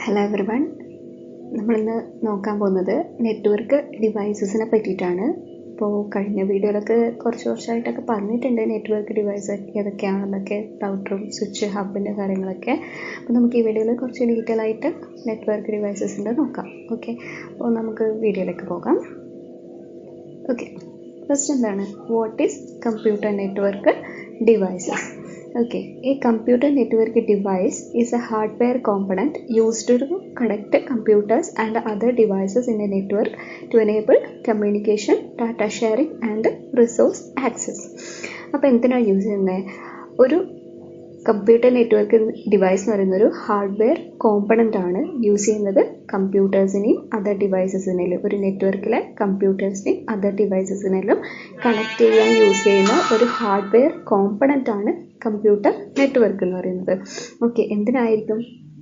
Hello everyone, നമ്മളിന്ന് നോക്കാൻ പോകുന്നത് നെറ്റ്വർക്ക് ഡിവൈസസിനെ പറ്റിയിട്ടാണ്. ഇപ്പോൾ കഴിഞ്ഞ വീഡിയോയിലൊക്കെ കുറച്ച് വർഷമായിട്ടൊക്കെ പറഞ്ഞിട്ടുണ്ട് നെറ്റ്വർക്ക് ഡിവൈസ് ഏതൊക്കെയാണെന്നൊക്കെ, റൗട്ടറും സ്വിച്ച് ഹബിൻ്റെ കാര്യങ്ങളൊക്കെ. അപ്പോൾ നമുക്ക് ഈ വീഡിയോയിൽ കുറച്ച് ഡീറ്റെയിൽ ആയിട്ട് നെറ്റ്വർക്ക് ഡിവൈസസിൻ്റെ നോക്കാം. ഓക്കെ, അപ്പോൾ നമുക്ക് വീഡിയോയിലേക്ക് പോകാം. ഓക്കെ, ഫസ്റ്റ് എന്താണ്, what is computer network devices? Okay, a computer network device is a hardware component used to connect computers and other devices in a network to enable communication, data sharing and resource access. അപ്പോൾ എന്തിനാണ് use ചെയ്യുന്നത്? ഒരു computer network device എന്ന് പറയുന്നൊരു hardware component ആണ് use ചെയ്യുന്നത് കമ്പ്യൂട്ടേഴ്സിനെയും other ഡിവൈസസിനെയും. ഒരു നെറ്റ്വർക്കിലെ കമ്പ്യൂട്ടേഴ്സിനെയും അതർ ഡിവൈസസിനെയും കണക്ട് ചെയ്യാൻ യൂസ് ചെയ്യുന്ന ഒരു ഹാർഡ്വെയർ കോമ്പണൻ്റ് ആണ് കമ്പ്യൂട്ടർ നെറ്റ്വർക്ക് എന്ന് പറയുന്നത്. ഓക്കെ, എന്തിനായിരിക്കും?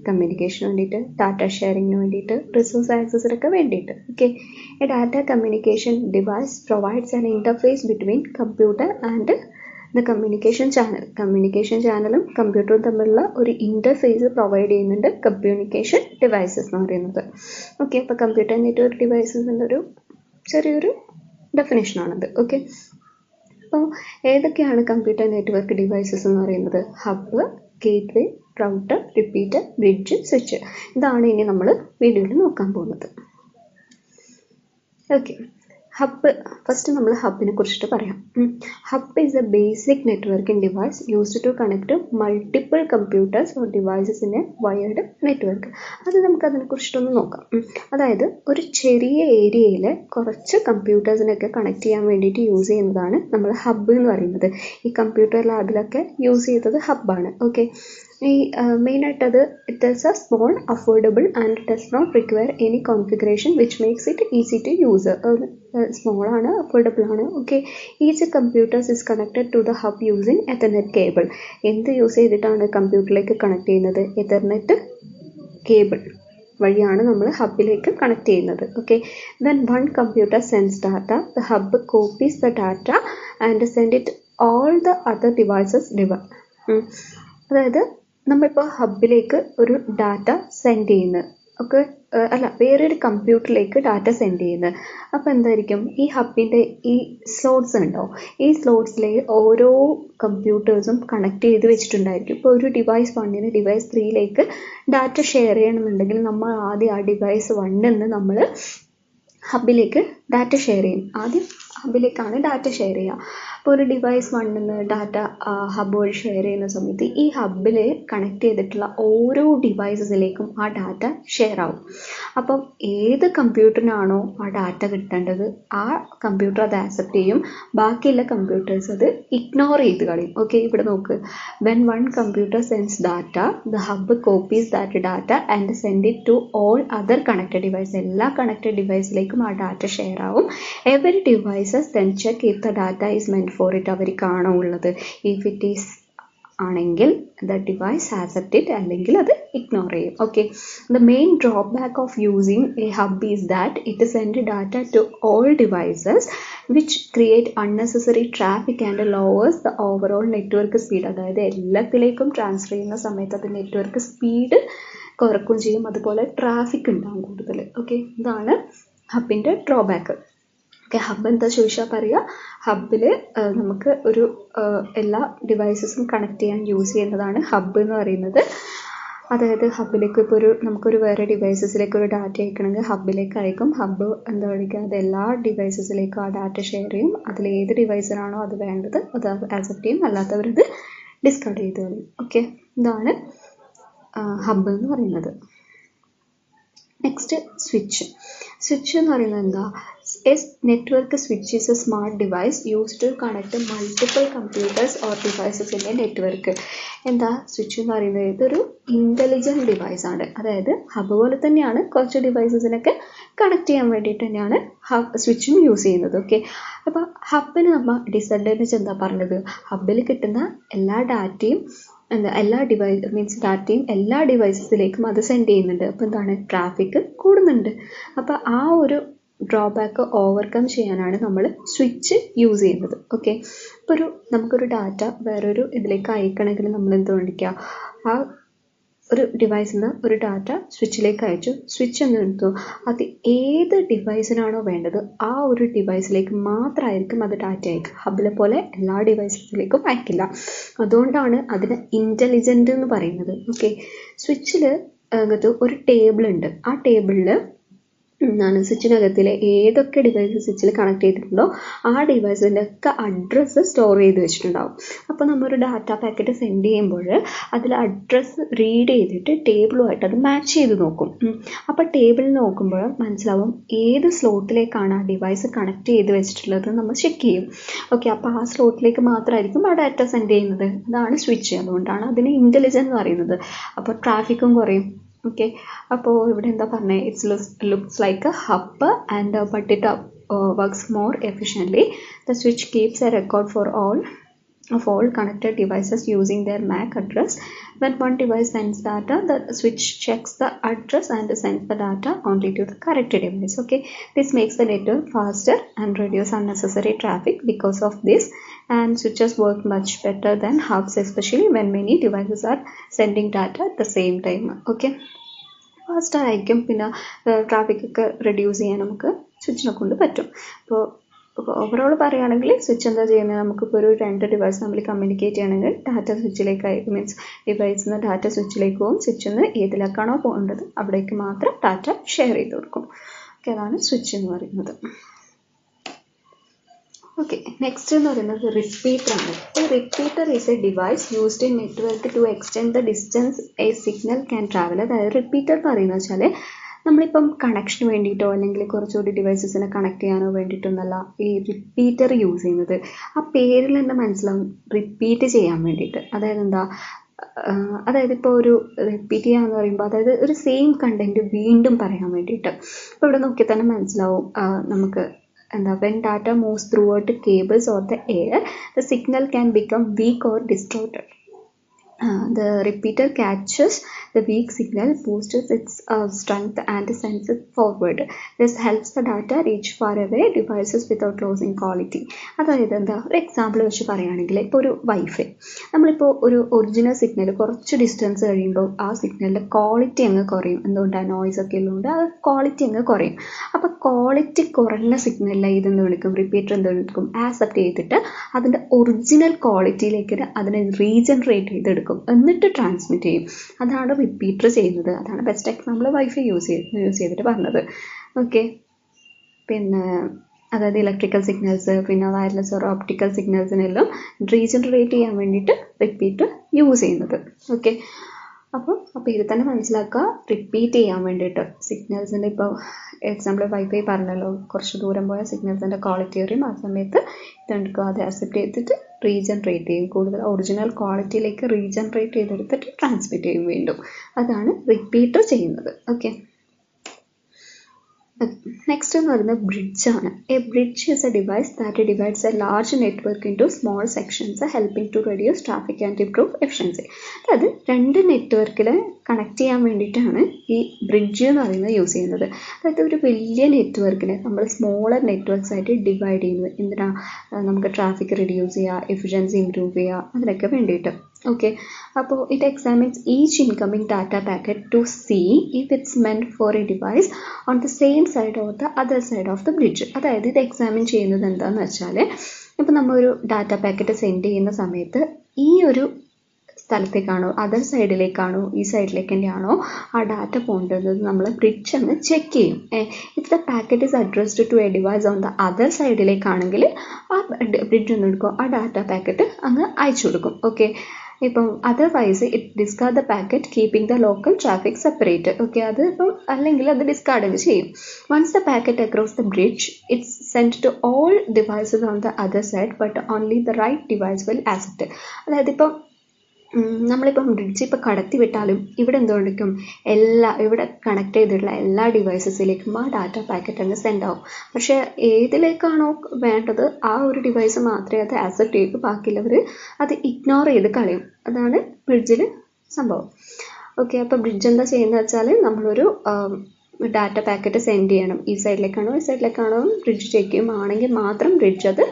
കമ്മ്യൂണിക്കേഷന് വേണ്ടിയിട്ട്, ഡാറ്റ ഷെയറിങ്ങിന് വേണ്ടിയിട്ട്, റിസോഴ്സ് ആക്സസിനൊക്കെ വേണ്ടിയിട്ട്. Okay, A data communication device provides an interface between computer and the communication channel. Communication ചാനലും കമ്പ്യൂട്ടറും തമ്മിലുള്ള ഒരു ഇൻ്റർഫേസ് പ്രൊവൈഡ് ചെയ്യുന്നുണ്ട് കമ്മ്യൂണിക്കേഷൻ ഡിവൈസസ് എന്ന് പറയുന്നത്. ഓക്കെ, അപ്പോൾ കമ്പ്യൂട്ടർ നെറ്റ്വർക്ക് ഡിവൈസസിൻ്റെ ഒരു ചെറിയൊരു ഡെഫിനേഷനാണത്. ഓക്കെ, അപ്പോൾ ഏതൊക്കെയാണ് കമ്പ്യൂട്ടർ നെറ്റ്വർക്ക് ഡിവൈസസ് എന്ന് പറയുന്നത്? Hub, gateway, router, repeater, bridge, switch. ഇതാണ് ഇനി നമ്മൾ വീഡിയോയിൽ നോക്കാൻ പോകുന്നത്. Okay, hub. ഫസ്റ്റ് നമ്മൾ ഹബ്ബിനെ കുറിച്ചിട്ട് പറയാം. Hub is a basic networking device used to connect multiple computers or devices in a wired network. അത് നമുക്ക് അതിനെക്കുറിച്ചിട്ടൊന്ന് നോക്കാം. അതായത് ഒരു ചെറിയ ഏരിയയിൽ കുറച്ച് കമ്പ്യൂട്ടേഴ്സിനൊക്കെ കണക്ട് ചെയ്യാൻ വേണ്ടിയിട്ട് യൂസ് ചെയ്യുന്നതാണ് നമ്മൾ ഹബ്ബ് എന്ന് പറയുന്നത്. ഈ കമ്പ്യൂട്ടർ ലാബിലൊക്കെ യൂസ് ചെയ്തത് ഹബ്ബാണ്. ഓക്കെ, ഈ മെയിനായിട്ടത് it is a small, affordable and does not require any configuration which makes it easy to use. Small ആണ്, അഫോർഡബിൾ ആണ്. Okay, each computers is connected to the hub using ethernet cable. എന്ത് use ചെയ്തിട്ടാണ് കമ്പ്യൂട്ടറിലേക്ക് connect ചെയ്യുന്നത്? Ethernet cable വഴിയാണ് നമ്മൾ ഹബിലേക്ക് connect ചെയ്യുന്നത്. Okay, when one computer sends data, the hub copies the data and send it all the other devices. അതായത് നമ്മളിപ്പോൾ ഹബിലേക്ക് ഒരു ഡാറ്റ സെൻഡ് ചെയ്യുന്നത്, ഒക്കെ വേറൊരു കമ്പ്യൂട്ടറിലേക്ക് ഡാറ്റ സെൻഡ് ചെയ്യുന്നത്. അപ്പോൾ എന്തായിരിക്കും, ഈ ഹബിൻ്റെ ഈ സ്ലോട്ട്സ് ഉണ്ടോ, ഈ സ്ലോട്ട്സിലെ ഓരോ കമ്പ്യൂട്ടേഴ്സും കണക്ട് ചെയ്ത് വെച്ചിട്ടുണ്ടായിരിക്കും. ഇപ്പോൾ ഒരു ഡിവൈസ് 1 ഡിവൈസ് 3 ഡാറ്റ ഷെയർ ചെയ്യണമെന്നുണ്ടെങ്കിൽ നമ്മൾ ആദ്യം ആ ഡിവൈസ് 1 നമ്മൾ ഹബിലേക്ക് ഡാറ്റ ഷെയർ ചെയ്യും. ആദ്യം ഹബിലേക്കാണ് ഡാറ്റ ഷെയർ ചെയ്യുക. അപ്പോൾ ഒരു ഡിവൈസ് 1 ഡാറ്റ ഹബ് വഴി ഷെയർ ചെയ്യുന്ന സമയത്ത് ഈ ഹബിൽ കണക്ട് ചെയ്തിട്ടുള്ള ഓരോ ഡിവൈസസിലേക്കും ആ ഡാറ്റ ഷെയർ ആവും. അപ്പം ഏത് കമ്പ്യൂട്ടറിനാണോ ആ ഡാറ്റ കിട്ടേണ്ടത് ആ കമ്പ്യൂട്ടർ അത് ആക്സെപ്റ്റ് ചെയ്യും, ബാക്കിയുള്ള കമ്പ്യൂട്ടേഴ്സ് അത് ഇഗ്നോർ ചെയ്ത് കളയും. ഓക്കെ, ഇവിടെ നോക്ക്, when one computer sends data, the hub copies that data and send it to all other connected device. എല്ലാ കണക്റ്റഡ് ഡിവൈസിലേക്കും ആ ഡാറ്റ ഷെയർ ആവും. Every devices then check if the data is meant for it. അവർക്കാണോ ഉള്ളത്? If it is ആണെങ്കിൽ the device accept it, അല്ലെങ്കിൽ അത് ignore ചെയ്യും. Okay, the main drawback of using a hub is that it send data to all devices which create unnecessary traffic and lowers the overall network speed. അതായത് എല്ലാത്തിലേക്കും transfer ചെയ്യുന്ന സമയത്ത് അത് network speed കുറയ്ക്കുകയും ചെയ്യും, അതുപോലെ ട്രാഫിക് ഉണ്ടാകും കൂടുതൽ. ഓക്കെ, ഇതാണ് ഹബിൻ്റെ ഡ്രോബാക്ക്. ഓക്കെ, ഹബ് എന്താ ചോദിച്ചാൽ പറയുക, ഹബിൽ നമുക്ക് ഒരു എല്ലാ ഡിവൈസസും കണക്ട് ചെയ്യാൻ യൂസ് ചെയ്യുന്നതാണ് ഹബ് എന്ന് പറയുന്നത്. അതായത് ഹബിലേക്ക് ഇപ്പോൾ നമുക്കൊരു വേറെ ഡിവൈസസിലേക്ക് ഒരു ഡാറ്റ അയക്കണമെങ്കിൽ ഹബിലേക്ക് അയക്കും. ഹബ് എന്താ പറയുക, അത് എല്ലാ ഡിവൈസസിലേക്കും ആ ഡാറ്റ ഷെയർ ചെയ്യും. അതിൽ ഏത് ഡിവൈസിനാണോ അത് വേണ്ടത് അത് ആക്സെപ്റ്റ് ചെയ്യും, അല്ലാത്തവരത് ഡിസ്കാർഡ് ചെയ്ത് കളയും. ഓക്കെ, ഇതാണ് ഹബ് എന്ന് പറയുന്നത്. Next switch. സ്വിച്ച് എന്ന് പറയുന്നത് എന്താ? Network switch is a smart device use to connect multiple computers or devices in a network. എന്താ സ്വിച്ച് എന്ന് പറയുന്നത്? ഇതൊരു ഇൻ്റലിജൻറ്റ് ഡിവൈസാണ്. അതായത് ഹബ് പോലെ തന്നെയാണ്, കുറച്ച് ഡിവൈസസിനൊക്കെ കണക്ട് ചെയ്യാൻ വേണ്ടിയിട്ട് തന്നെയാണ് സ്വിച്ചും യൂസ് ചെയ്യുന്നത്. ഓക്കെ, അപ്പോൾ ഹബിന് നമ്മൾ ഡിസഡ്വാൻറ്റേജ് എന്താ പറഞ്ഞത്? ഹബിൽ കിട്ടുന്ന എല്ലാ ഡാറ്റയും ഡാറ്റയും എല്ലാ ഡിവൈസസിലേക്കും അത് സെൻഡ് ചെയ്യുന്നുണ്ട്. അപ്പോൾ എന്താണ്, ട്രാഫിക് കൂടുന്നുണ്ട്. അപ്പോൾ ആ ഒരു ഡ്രോബാക്ക് ഓവർകം ചെയ്യാനാണ് നമ്മൾ സ്വിച്ച് യൂസ് ചെയ്യുന്നത്. ഓക്കെ, ഇപ്പോൾ നമുക്കൊരു ഡാറ്റ വേറൊരു ഇതിലേക്ക് അയക്കണമെങ്കിൽ നമ്മൾ എന്ത് മേടിക്കുക, ആ ഒരു ഡിവൈസിൽ നിന്ന് ഒരു ഡാറ്റ സ്വിച്ചിലേക്ക് അയച്ചു. സ്വിച്ച് എന്തെടുത്തു, അത് ഏത് ഡിവൈസിനാണോ വേണ്ടത് ആ ഒരു ഡിവൈസിലേക്ക് മാത്രമായിരിക്കും അത് ഡാറ്റ അയക്കുക. ഹബിലെ പോലെ എല്ലാ ഡിവൈസിലേക്കും അയക്കില്ല. അതുകൊണ്ടാണ് അതിന് ഇൻ്റലിജൻ്റ് എന്ന് പറയുന്നത്. ഓക്കെ, സ്വിച്ചിൽ അകത്ത് ഒരു ടേബിൾ ഉണ്ട്. ആ ടേബിളിൽ സ്വിച്ചിനകത്തിലെ ഏതൊക്കെ ഡിവൈസ് സ്വിച്ചിൽ കണക്ട് ചെയ്തിട്ടുണ്ടോ ആ ഡിവൈസിൻ്റെ ഒക്കെ അഡ്രസ്സ് സ്റ്റോർ ചെയ്ത് വെച്ചിട്ടുണ്ടാവും. അപ്പോൾ നമ്മളൊരു ഡാറ്റ പാക്കറ്റ് സെൻഡ് ചെയ്യുമ്പോൾ അതിൽ അഡ്രസ്സ് റീഡ് ചെയ്തിട്ട് ടേബിളുമായിട്ട് അത് മാച്ച് ചെയ്ത് നോക്കും. അപ്പോൾ ടേബിളിൽ നോക്കുമ്പോൾ മനസ്സിലാവും ഏത് സ്ലോട്ടിലേക്കാണ് ആ ഡിവൈസ് കണക്ട് ചെയ്ത് വെച്ചിട്ടുള്ളത് നമ്മൾ ചെക്ക് ചെയ്യും. ഓക്കെ, അപ്പോൾ ആ സ്ലോട്ടിലേക്ക് മാത്രമായിരിക്കും ആ ഡാറ്റ സെൻഡ് ചെയ്യുന്നത്. അതാണ് സ്വിച്ച്. അതുകൊണ്ടാണ് അതിന് ഇൻ്റലിജൻ്റ് എന്ന് പറയുന്നത്. അപ്പോൾ ട്രാഫിക്കും കുറയും. ഓക്കെ, അപ്പോൾ ഇവിടെ എന്താ പറഞ്ഞത്, it's looks like A hub and but it works more efficiently. The switch keeps A record four all connected devices using their MAC address. When one device sends data, the switch checks the address and sends the data only to the correct device. Okay, this makes the network faster and reduce unnecessary traffic because of this. And switches work much better than hubs, especially when many devices are sending data at the same time. Okay, fast ആയിരിക്കും. പിന്നെ ട്രാഫിക്കൊക്കെ reduce ചെയ്യാൻ നമുക്ക് സ്വിച്ചിനെ കൊണ്ട് പറ്റും. അപ്പോൾ overall പറയുകയാണെങ്കിൽ switch എന്താ ചെയ്യുന്നത്, നമുക്കിപ്പോൾ ഒരു 2 ഡിവൈസ് നമ്മൾ കമ്മ്യൂണിക്കേറ്റ് ചെയ്യണമെങ്കിൽ ഡാറ്റ സ്വിച്ചിലേക്ക് മീൻസ് ഡിവൈസിൽ നിന്ന് ഡാറ്റ സ്വിച്ചിലേക്ക് പോകും. സ്വിച്ചിൽ നിന്ന് ഏതിലേക്കാണോ പോകേണ്ടത് അവിടേക്ക് മാത്രം ഡാറ്റ ഷെയർ ചെയ്ത് കൊടുക്കും. ഓക്കെ, അതാണ് സ്വിച്ച് എന്ന് പറയുന്നത്. ഓക്കെ, നെക്സ്റ്റ് എന്ന് പറയുന്നത് റിപ്പീറ്റർ ആണ്. Repeater is a device used in network to extend the distance a signal can travel. അതായത് റിപ്പീറ്റർ എന്ന് പറയുന്നത് വെച്ചാൽ നമ്മളിപ്പം കണക്ഷന് വേണ്ടിയിട്ടോ അല്ലെങ്കിൽ കുറച്ചുകൂടി ഡിവൈസസിനെ കണക്ട് ചെയ്യാനോ വേണ്ടിയിട്ടൊന്നല്ല ഈ റിപ്പീറ്റർ യൂസ് ചെയ്യുന്നത്. ആ പേരിൽ തന്നെ മനസ്സിലാവും, റിപ്പീറ്റ് ചെയ്യാൻ വേണ്ടിയിട്ട്. അതായത് എന്താ, അതായത് ഇപ്പോൾ ഒരു റിപ്പീറ്റ് ചെയ്യാന്ന് പറയുമ്പോൾ അതായത് ഒരു സെയിം കണ്ടന്റ് വീണ്ടും പറയാൻ വേണ്ടിയിട്ട്. ഇപ്പോൾ ഇവിടെ നോക്കിയാൽ തന്നെ മനസ്സിലാവും നമുക്ക് എന്താ, when data moves throughout cables or the air, the signal can become weak or distorted. The repeater catches the weak signal, boosts its strength and sends it forward. This helps the data reach far away devices without losing quality. അതായത് എന്താ, ഒരു example വെച്ച് പറയുകയാണെങ്കിൽ ഇപ്പോൾ ഒരു wifi, നമ്മളിപ്പോൾ ഒരു original signal കുറച്ച് ഡിസ്റ്റൻസ് കഴിയുമ്പോൾ ആ സിഗ്നലിൻ്റെ ക്വാളിറ്റി അങ്ങ് കുറയും. എന്തുകൊണ്ടാണ്, നോയ്സ് ഒക്കെ ഉള്ളതുകൊണ്ട് ആ ക്വാളിറ്റി അങ്ങ് കുറയും. അപ്പോൾ ക്വാളിറ്റി കുറഞ്ഞ സിഗ്നലിൽ ഇതെന്ന് വിളിക്കും, റിപ്പീറ്റർ എന്ത് വിളിക്കും, ആക്സെപ്റ്റ് ചെയ്തിട്ട് അതിൻ്റെ ഒറിജിനൽ ക്വാളിറ്റിയിലേക്ക് അതിനെ റീജനറേറ്റ് ചെയ്തെടുക്കും, എന്നിട്ട് ട്രാൻസ്മിറ്റ് ചെയ്യും. അതാണ് റിപ്പീറ്റർ ചെയ്യുന്നത്. അതാണ് ബെസ്റ്റ് എക്സാമ്പിൾ വൈഫൈ യൂസ് ചെയ്തിട്ട് പറഞ്ഞത്. ഓക്കെ, പിന്നെ അതായത് ഇലക്ട്രിക്കൽ സിഗ്നൽസ്, പിന്നെ വയർലെസ് ഓർ ഓപ്റ്റിക്കൽ സിഗ്നൽസിനെല്ലാം റീജനറേറ്റ് ചെയ്യാൻ വേണ്ടിയിട്ട് റിപ്പീറ്റർ യൂസ് ചെയ്യുന്നത്. ഓക്കെ, അപ്പോൾ ഇത് തന്നെ മനസ്സിലാക്കുക, റിപ്പീറ്റ് ചെയ്യാൻ വേണ്ടിയിട്ട് സിഗ്നൽസിൻ്റെ. ഇപ്പോൾ എക്സാമ്പിൾ വൈഫൈ പറഞ്ഞല്ലോ, കുറച്ച് ദൂരം പോയ സിഗ്നൽസിൻ്റെ ക്വാളിറ്റി അറിയും. ആ സമയത്ത് ഇതെടുക്കുക, അത് അക്സെപ്റ്റ് ചെയ്തിട്ട് റീജനറേറ്റ് ചെയ്യും, കൂടുതൽ ഒറിജിനൽ ക്വാളിറ്റിയിലേക്ക് റീജനറേറ്റ് ചെയ്തെടുത്തിട്ട് ട്രാൻസ്മിറ്റ് ചെയ്യും വീണ്ടും. അതാണ് റിപ്പീറ്റർ ചെയ്യുന്നത്. ഓക്കെ, നെക്സ്റ്റ് എന്ന് പറയുന്നത് ബ്രിഡ്ജാണ്. A bridge is a device that divides a large network into small sections helping to reduce traffic and improve efficiency. അതായത് 2 നെറ്റ്വർക്കിൽ കണക്ട് ചെയ്യാൻ വേണ്ടിയിട്ടാണ് ഈ ബ്രിഡ്ജ് എന്ന് പറയുന്നത് യൂസ് ചെയ്യുന്നത്. അതായത് ഒരു വലിയ നെറ്റ്വർക്കിനെ നമ്മൾ സ്മോളർ നെറ്റ്വർക്ക്സ് ആയിട്ട് ഡിവൈഡ് ചെയ്യുന്നത് എന്തിനാ, നമുക്ക് ട്രാഫിക് റെഡ്യൂസ് ചെയ്യുക, എഫിഷ്യൻസി ഇംപ്രൂവ് ചെയ്യുക, അതിനൊക്കെ വേണ്ടിയിട്ട്. ഓക്കെ, അപ്പോൾ it examines each incoming data packet to see if it's meant for a device on the same side or the other side of the bridge. അതായത് ഇത് എക്സാമിൻ ചെയ്യുന്നത് എന്താണെന്ന് വെച്ചാൽ, ഇപ്പോൾ നമ്മളൊരു ഡാറ്റ പാക്കറ്റ് സെൻഡ് ചെയ്യുന്ന സമയത്ത് ഈ ഒരു സ്ഥലത്തേക്കാണോ, അതർ സൈഡിലേക്കാണോ, ഈ സൈഡിലേക്ക് തന്നെയാണോ ആ ഡാറ്റ പോകേണ്ടത് നമ്മൾ ബ്രിഡ്ജ് അങ്ങ് ചെക്ക് ചെയ്യും. If the packet is addressed to a device on the other സൈഡിലേക്കാണെങ്കിൽ ആ ബ്രിഡ്ജ് ഒന്ന് എടുക്കും, ആ ഡാറ്റ പാക്കറ്റ് അങ്ങ് അയച്ചു കൊടുക്കും. ഓക്കെ, ഇപ്പം otherwise it discard the packet keeping the local traffic separate. Okay, അത് ഇപ്പം അല്ലെങ്കിൽ അത് ഡിസ്കാർഡ് ചെയ്യും. Once the packet across the bridge it's send to all devices on the other side but only the right device will accept. അതായത് ഇപ്പം നമ്മളിപ്പം bridge ഇപ്പോൾ കടത്തി വിട്ടാലും ഇവിടെ എന്തുകൊണ്ടിരിക്കും, ഇവിടെ കണക്ട് ചെയ്തിട്ടുള്ള എല്ലാ ഡിവൈസസിലേക്കും ആ ഡാറ്റ പാക്കറ്റ് അങ്ങ് സെൻഡ് ആവും. പക്ഷേ ഏതിലേക്കാണോ വേണ്ടത് ആ ഒരു ഡിവൈസ് മാത്രമേ അത് ആക്സെപ്റ്റ് ചെയ്യൂ, ബാക്കിയുള്ളവർ അത് ഇഗ്നോർ ചെയ്ത് കളയും. അതാണ് ബ്രിഡ്ജിൽ സംഭവം. ഓക്കെ, അപ്പോൾ ബ്രിഡ്ജ് എന്താ ചെയ്യുന്നത് വെച്ചാൽ നമ്മളൊരു ഡാറ്റ പാക്കറ്റ് സെൻഡ് ചെയ്യണം, ഈ സൈഡിലേക്കാണോ ഈ സൈഡിലേക്കാണോ ബ്രിഡ്ജ് ചെക്ക് ചെയ്യും. ആണെങ്കിൽ മാത്രം ബ്രിഡ്ജ് അത്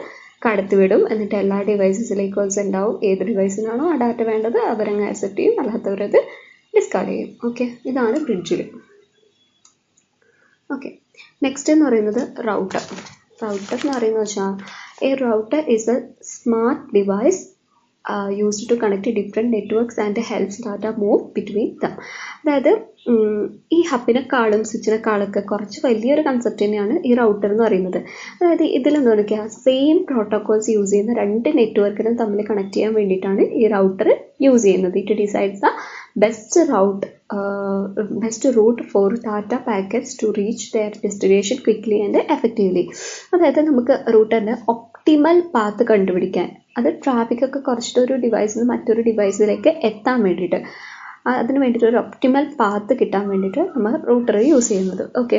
കടത്തിവിടും, എന്നിട്ട് എല്ലാ ഡിവൈസസിലേക്കും അത് സെൻഡ് ആവും. ഏത് ഡിവൈസിനാണോ ആ ഡാറ്റ വേണ്ടത് അവരങ്ങ് ആക്സെപ്റ്റ് ചെയ്യും, അല്ലാത്തവരത് ഡിസ്കാർഡ് ചെയ്യും. ഓക്കെ, ഇതാണ് ബ്രിഡ്ജിൽ. ഓക്കെ, നെക്സ്റ്റ് എന്ന് പറയുന്നത് റൗട്ടർ. റൗട്ടർ എന്ന് പറയുന്നത് വെച്ചാൽ A router is a smart device used to connect different networks and helps data move between them. അതായത് ഈ ഹബിനെക്കാളും സ്വിച്ചിനെക്കാളൊക്കെ കുറച്ച് വലിയൊരു കൺസെപ്റ്റ് തന്നെയാണ് ഈ റൗട്ടർ എന്ന് പറയുന്നത്. അതായത് ഇതിലെന്ന് പറഞ്ഞാൽ സെയിം പ്രോട്ടോകോൾസ് യൂസ് ചെയ്യുന്ന രണ്ട് നെറ്റ്വർക്കിനും തമ്മിൽ കണക്ട് ചെയ്യാൻ വേണ്ടിയിട്ടാണ് ഈ റൗട്ടർ യൂസ് ചെയ്യുന്നത്. It decides the best route for data packets to reach their destination quickly and effectively. അതായത് നമുക്ക് റൂട്ടറിൻ്റെ ഒപ്റ്റിമൽ പാത്ത് കണ്ടുപിടിക്കാൻ, അത് ട്രാഫിക്കൊക്കെ കുറച്ചിട്ട് ഒരു ഡിവൈസിൽ നിന്ന് മറ്റൊരു ഡിവൈസിലേക്ക് എത്താൻ വേണ്ടിയിട്ട്, അതിന് വേണ്ടിയിട്ട് ഒരു ഒപ്റ്റിമൽ പാത്ത് കിട്ടാൻ വേണ്ടിയിട്ട് നമ്മൾ റൂട്ടർ യൂസ് ചെയ്യുന്നത്. Okay,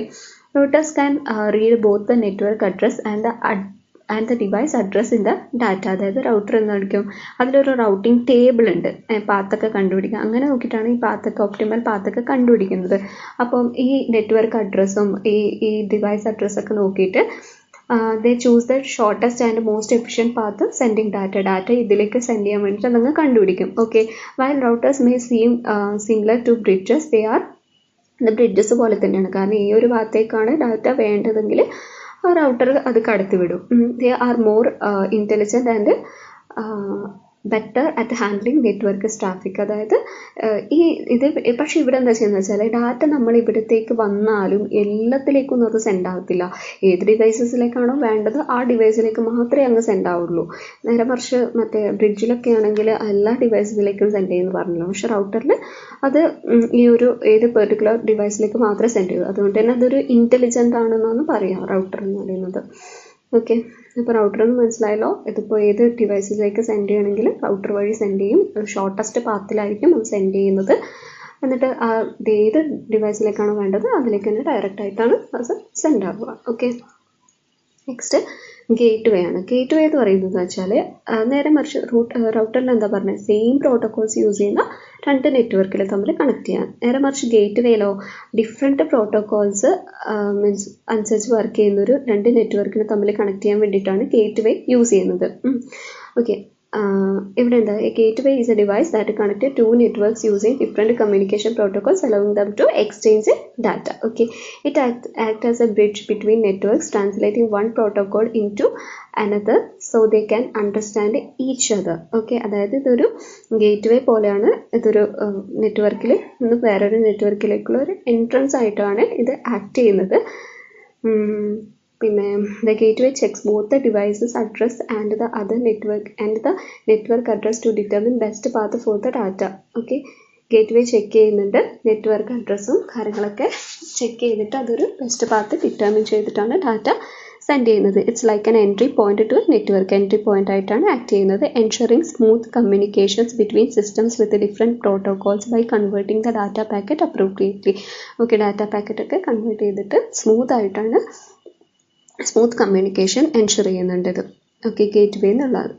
routers can read both the network address and the device address in the data. അതായത് റൗട്ടർ എന്തായിരിക്കും, അതിലൊരു റൗട്ടിംഗ് ടേബിൾ ഉണ്ട്, പാത്തൊക്കെ കണ്ടുപിടിക്കുക. അങ്ങനെ നോക്കിയിട്ടാണ് ഈ പാത്തൊക്കെ ഒപ്റ്റിമൽ പാത്തൊക്കെ കണ്ടുപിടിക്കുന്നത്. അപ്പം ഈ നെറ്റ്വർക്ക് അഡ്രസ്സും ഈ ഡിവൈസ് അഡ്രസ്സൊക്കെ നോക്കിയിട്ട് they choose the shortest and most efficient path sending data ഇതിലേക്ക് സെൻഡ് ചെയ്യാൻ വേണ്ടിയിട്ട് നിങ്ങൾ കണ്ടുപിടിക്കും. Okay, while routers may seem similar to bridges, they are the bridges പോലെ തന്നെയാണ്. കാരണം ഈ ഒരു ഭാഗത്തേക്കാണ് ഡാറ്റ വേണ്ടതെങ്കിൽ ആ റൗട്ടർ അത് കടത്തിവിടും. they are more intelligent and better at handling network traffic. അതായത് പക്ഷേ ഇവിടെ എന്താ ചെയ്യുന്നത് വെച്ചാൽ ഡാറ്റ നമ്മൾ ഇവിടത്തേക്ക് വന്നാലും എല്ലാത്തിലേക്കൊന്നും അത് സെൻഡ് ആവത്തില്ല. ഏത് ഡിവൈസസിലേക്കാണോ വേണ്ടത് ആ ഡിവൈസിലേക്ക് മാത്രമേ അങ്ങ് സെൻഡ് ആവുള്ളൂ. നേരെ മറിച്ച് മറ്റേ ബ്രിഡ്ജിലൊക്കെ ആണെങ്കിൽ എല്ലാ ഡിവൈസിലേക്കും സെൻഡ് ചെയ്യുമെന്ന് പറഞ്ഞല്ലോ. പക്ഷേ റൗട്ടറിൽ അത് ഈ ഒരു ഏത് പെർട്ടിക്കുലർ ഡിവൈസിലേക്ക് മാത്രമേ സെൻഡ് ചെയ്യൂ. അതുകൊണ്ട് തന്നെ അതൊരു ഇൻ്റലിജൻ്റ് ആണെന്നാണ് പറയാം റൗട്ടർ എന്ന് പറയുന്നത്. ഓക്കെ, ഇപ്പോൾ റൗട്ടർ എന്ന് മനസ്സിലായല്ലോ. ഇതിപ്പോൾ ഏത് ഡിവൈസിലേക്ക് സെൻഡ് ചെയ്യണമെങ്കിൽ റൗട്ടർ വഴി സെൻഡ് ചെയ്യും. ഷോർട്ടസ്റ്റ് പാത്തിലായിരിക്കും അത് സെൻഡ് ചെയ്യുന്നത്. എന്നിട്ട് ഇത് ഏത് ഡിവൈസിലേക്കാണോ വേണ്ടത് അതിലേക്ക് തന്നെ ഡയറക്റ്റ് ആയിട്ടാണ് അത് സെൻഡ് ആവുക. ഓക്കെ, നെക്സ്റ്റ് ഗേറ്റ് വേ ആണ്. ഗേറ്റ് വേ എന്ന് പറയുന്നത് വെച്ചാൽ നേരെ മറിച്ച് റൗട്ടറിൽ എന്താ പറഞ്ഞത്, സെയിം പ്രോട്ടോകോൾസ് യൂസ് ചെയ്യുന്ന രണ്ട് നെറ്റ്വർക്കിൽ തമ്മിൽ കണക്ട് ചെയ്യാൻ. നേരെ മറിച്ച് ഗേറ്റ് വേയിലോ ഡിഫറെൻറ്റ് പ്രോട്ടോകോൾസ് മീൻസ് അനുസരിച്ച് വർക്ക് ചെയ്യുന്നൊരു രണ്ട് നെറ്റ്വർക്കിന് തമ്മിൽ കണക്ട് ചെയ്യാൻ വേണ്ടിയിട്ടാണ് ഗേറ്റ് വേ യൂസ് ചെയ്യുന്നത്. ഓക്കെ, ഇവിടെ എന്താ, a gateway is a device that connect two networks using different communication protocols allowing them to exchange data. Okay, it act as a bridge between networks, translating one protocol into another so they can understand each other. Okay, അതായത് ഇതൊരു gate വേ പോലെയാണ്. ഇതൊരു നെറ്റ്വർക്കിൽ നിന്ന് വേറൊരു നെറ്റ്വർക്കിലേക്കുള്ള ഒരു entrance ആയിട്ടാണ് ഇത് ആക്ട് ചെയ്യുന്നത്. പിന്നെ the gateway checks both the device's address and the network address to determine best path for the data. Okay, gateway check ചെയ്യുന്നുണ്ട്, നെറ്റ്വർക്ക് അഡ്രസ്സും കാര്യങ്ങളൊക്കെ ചെക്ക് ചെയ്തിട്ട് അതൊരു ബെസ്റ്റ് പാത്ത് ഡിറ്റർമിൻ ചെയ്തിട്ടാണ് ഡാറ്റ സെൻഡ് ചെയ്യുന്നത്. It's like an entry point to network. Entry point ആയിട്ടാണ് act ചെയ്യുന്നത്. Ensuring smooth communications between systems with different protocols by converting the data packet appropriately. Okay, data പാക്കറ്റൊക്കെ convert ചെയ്തിട്ട് smooth communication ensure ചെയ്യുന്നുണ്ട് ഇത്. Okay, gate വേ എന്നുള്ളത്.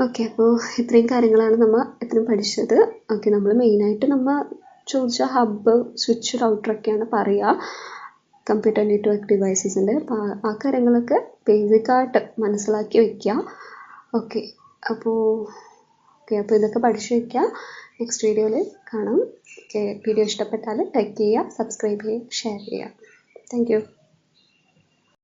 Okay, അപ്പോൾ ഇത്രയും കാര്യങ്ങളാണ് നമ്മൾ ഇത്രയും പഠിച്ചത്. ഓക്കെ, നമ്മൾ മെയിനായിട്ട് നമ്മൾ ചോദിച്ച ഹബ്ബ്, സ്വിച്ച്, റൗട്ടറൊക്കെയാണ് പറയുക കമ്പ്യൂട്ടർ നെറ്റ്വർക്ക് ഡിവൈസസിൻ്റെ. അപ്പോൾ ആ കാര്യങ്ങളൊക്കെ ബേസിക്കായിട്ട് മനസ്സിലാക്കി വയ്ക്കുക. ഓക്കെ, അപ്പോൾ ഇതൊക്കെ പഠിച്ചു വയ്ക്കുക. നെക്സ്റ്റ് വീഡിയോയിൽ കാണാം. ഓക്കെ, വീഡിയോ ഇഷ്ടപ്പെട്ടാൽ ലൈക്ക് ചെയ്യുക, സബ്സ്ക്രൈബ് ചെയ്യുക, ഷെയർ ചെയ്യുക. Thank you.